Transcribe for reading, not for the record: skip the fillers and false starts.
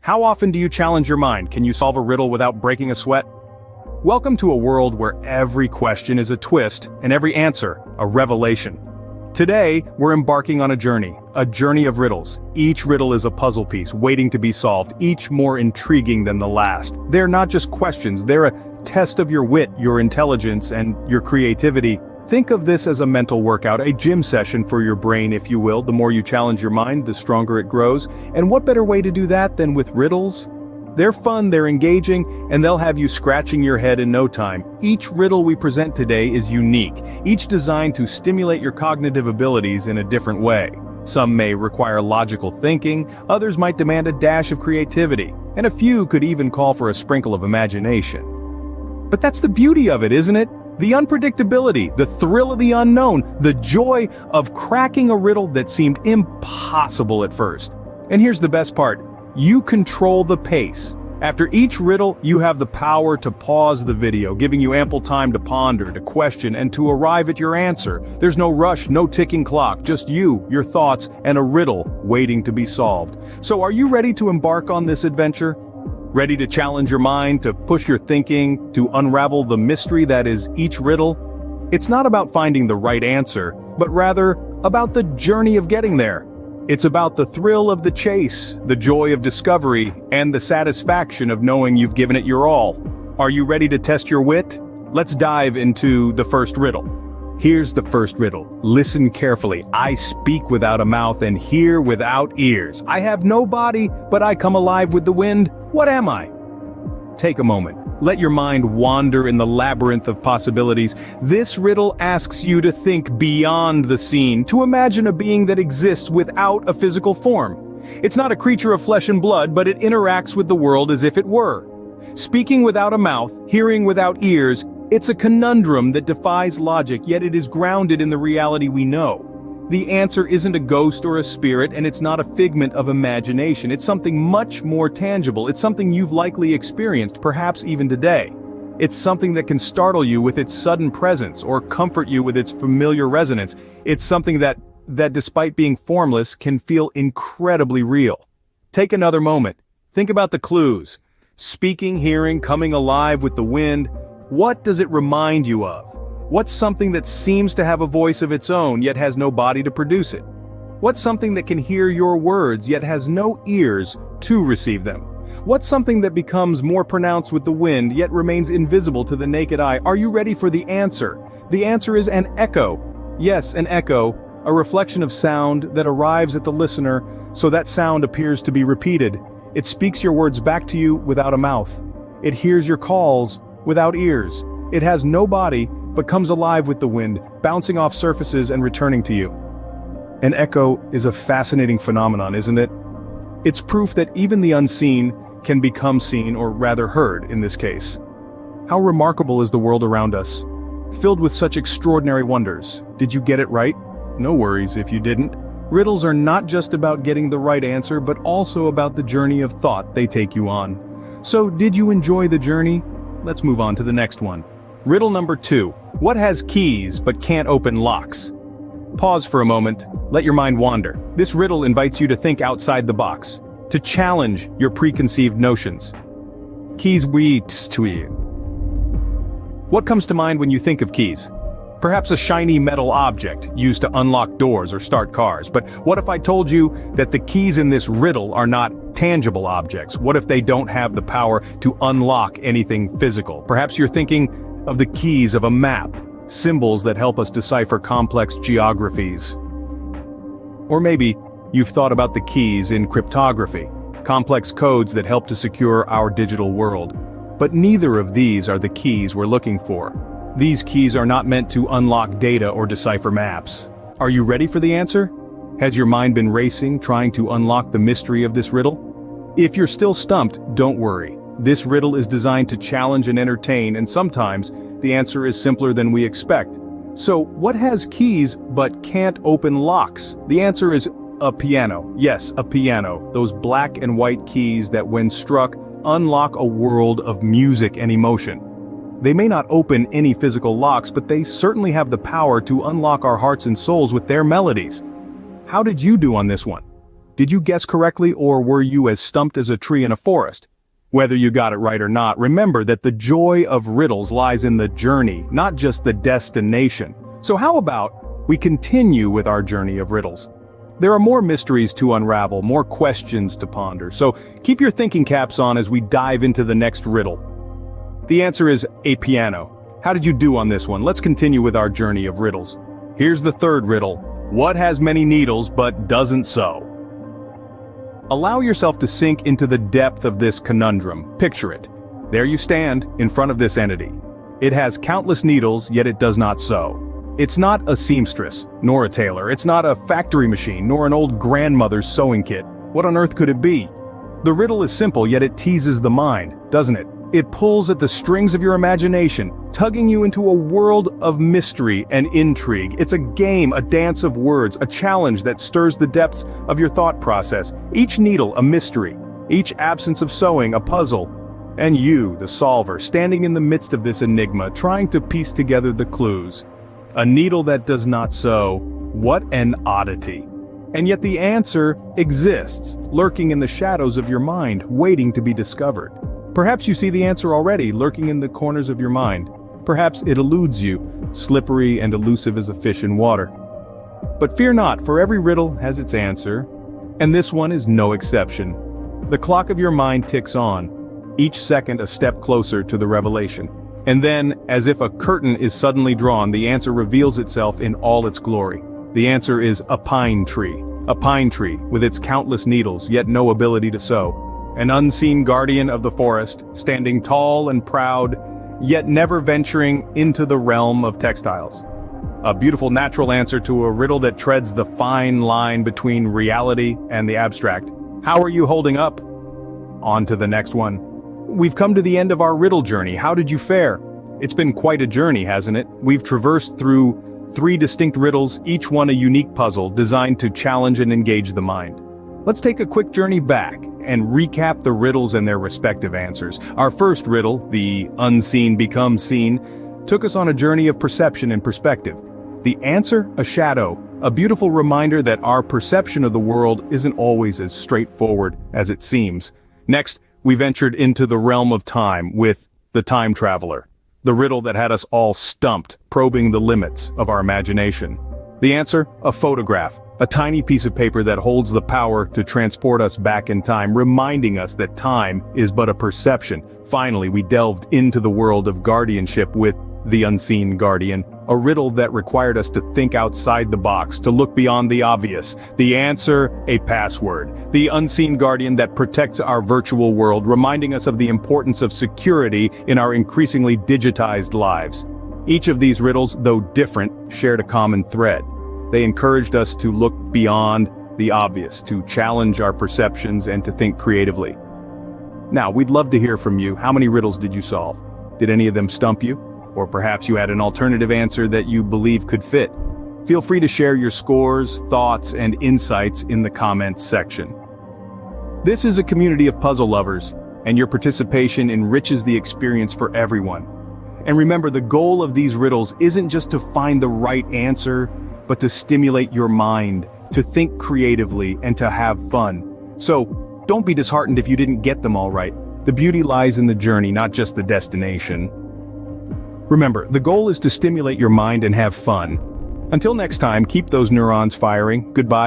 How often do you challenge your mind? Can you solve a riddle without breaking a sweat? Welcome to a world where every question is a twist and every answer a revelation. Today, we're embarking on a journey of riddles. Each riddle is a puzzle piece waiting to be solved, each more intriguing than the last. They're not just questions, they're a test of your wit, your intelligence, and your creativity. Think of this as a mental workout, a gym session for your brain, if you will. The more you challenge your mind, the stronger it grows. And what better way to do that than with riddles? They're fun, they're engaging, and they'll have you scratching your head in no time. Each riddle we present today is unique, each designed to stimulate your cognitive abilities in a different way. Some may require logical thinking, others might demand a dash of creativity, and a few could even call for a sprinkle of imagination. But that's the beauty of it, isn't it? The unpredictability, the thrill of the unknown, the joy of cracking a riddle that seemed impossible at first. And here's the best part. You control the pace. After each riddle, you have the power to pause the video, giving you ample time to ponder, to question, and to arrive at your answer. There's no rush, no ticking clock, just you, your thoughts, and a riddle waiting to be solved. So are you ready to embark on this adventure? Ready to challenge your mind, to push your thinking, to unravel the mystery that is each riddle? It's not about finding the right answer, but rather about the journey of getting there. It's about the thrill of the chase, the joy of discovery, and the satisfaction of knowing you've given it your all. Are you ready to test your wit? Let's dive into the first riddle. Here's the first riddle. Listen carefully. I speak without a mouth and hear without ears. I have no body, but I come alive with the wind. What am I? Take a moment. Let your mind wander in the labyrinth of possibilities. This riddle asks you to think beyond the scene, to imagine a being that exists without a physical form. It's not a creature of flesh and blood, but it interacts with the world as if it were. Speaking without a mouth, hearing without ears, it's a conundrum that defies logic, yet it is grounded in the reality we know. The answer isn't a ghost or a spirit, and it's not a figment of imagination. It's something much more tangible. It's something you've likely experienced, perhaps even today. It's something that can startle you with its sudden presence, or comfort you with its familiar resonance. It's something that despite being formless, can feel incredibly real. Take another moment. Think about the clues. Speaking, hearing, coming alive with the wind. What does it remind you of? What's something that seems to have a voice of its own, yet has no body to produce it? What's something that can hear your words, yet has no ears to receive them? What's something that becomes more pronounced with the wind, yet remains invisible to the naked eye? Are you ready for the answer? The answer is an echo. Yes, an echo, a reflection of sound that arrives at the listener, so that sound appears to be repeated. It speaks your words back to you without a mouth. It hears your calls without ears. It has no body, but comes alive with the wind, bouncing off surfaces and returning to you. An echo is a fascinating phenomenon, isn't it? It's proof that even the unseen can become seen, or rather heard in this case. How remarkable is the world around us, filled with such extraordinary wonders. Did you get it right? No worries if you didn't. Riddles are not just about getting the right answer, but also about the journey of thought they take you on. So, did you enjoy the journey? Let's move on to the next one. Riddle number 2. What has keys but can't open locks? Pause for a moment, let your mind wander. This riddle invites you to think outside the box, to challenge your preconceived notions. Keys to you. What comes to mind when you think of keys? Perhaps a shiny metal object used to unlock doors or start cars. But what if I told you that the keys in this riddle are not tangible objects? What if they don't have the power to unlock anything physical? Perhaps you're thinking of the keys of a map, symbols that help us decipher complex geographies. Or maybe you've thought about the keys in cryptography, complex codes that help to secure our digital world. But neither of these are the keys we're looking for. These keys are not meant to unlock data or decipher maps. Are you ready for the answer? Has your mind been racing, trying to unlock the mystery of this riddle? If you're still stumped, don't worry. This riddle is designed to challenge and entertain, and sometimes the answer is simpler than we expect. So, what has keys but can't open locks? The answer is a piano. Yes, a piano. Those black and white keys that, when struck, unlock a world of music and emotion. They may not open any physical locks, but they certainly have the power to unlock our hearts and souls with their melodies. How did you do on this one? Did you guess correctly, or were you as stumped as a tree in a forest? Whether you got it right or not, remember that the joy of riddles lies in the journey, not just the destination. So how about we continue with our journey of riddles? There are more mysteries to unravel, more questions to ponder, so keep your thinking caps on as we dive into the next riddle. The answer is a piano. How did you do on this one? Let's continue with our journey of riddles. Here's the third riddle. What has many needles but doesn't sew? Allow yourself to sink into the depth of this conundrum. Picture it. There you stand, in front of this entity. It has countless needles, yet it does not sew. It's not a seamstress, nor a tailor. It's not a factory machine, nor an old grandmother's sewing kit. What on earth could it be? The riddle is simple, yet it teases the mind, doesn't it? It pulls at the strings of your imagination, tugging you into a world of mystery and intrigue. It's a game, a dance of words, a challenge that stirs the depths of your thought process. Each needle a mystery, each absence of sewing a puzzle. And you, the solver, standing in the midst of this enigma, trying to piece together the clues. A needle that does not sew. What an oddity. And yet the answer exists, lurking in the shadows of your mind, waiting to be discovered. Perhaps you see the answer already, lurking in the corners of your mind. Perhaps it eludes you, slippery and elusive as a fish in water. But fear not, for every riddle has its answer, and this one is no exception. The clock of your mind ticks on, each second a step closer to the revelation. And then, as if a curtain is suddenly drawn, the answer reveals itself in all its glory. The answer is a pine tree. A pine tree, with its countless needles, yet no ability to sew. An unseen guardian of the forest, standing tall and proud, yet never venturing into the realm of textiles. A beautiful natural answer to a riddle that treads the fine line between reality and the abstract. How are you holding up? On to the next one. We've come to the end of our riddle journey. How did you fare? It's been quite a journey, hasn't it? We've traversed through 3 distinct riddles, each one a unique puzzle designed to challenge and engage the mind. Let's take a quick journey back and recap the riddles and their respective answers. Our first riddle, the unseen becomes seen, took us on a journey of perception and perspective. The answer, a shadow, a beautiful reminder that our perception of the world isn't always as straightforward as it seems. Next, we ventured into the realm of time with the time traveler, the riddle that had us all stumped, probing the limits of our imagination. The answer, a photograph, a tiny piece of paper that holds the power to transport us back in time, reminding us that time is but a perception. Finally, we delved into the world of guardianship with the unseen guardian, a riddle that required us to think outside the box, to look beyond the obvious. The answer, a password, the unseen guardian that protects our virtual world, reminding us of the importance of security in our increasingly digitized lives. Each of these riddles, though different, shared a common thread. They encouraged us to look beyond the obvious, to challenge our perceptions and to think creatively. Now, we'd love to hear from you. How many riddles did you solve? Did any of them stump you? Or perhaps you had an alternative answer that you believe could fit. Feel free to share your scores, thoughts, and insights in the comments section. This is a community of puzzle lovers, and your participation enriches the experience for everyone. And remember, the goal of these riddles isn't just to find the right answer, but to stimulate your mind, to think creatively, and to have fun. So, don't be disheartened if you didn't get them all right. The beauty lies in the journey, not just the destination. Remember, the goal is to stimulate your mind and have fun. Until next time, keep those neurons firing. Goodbye.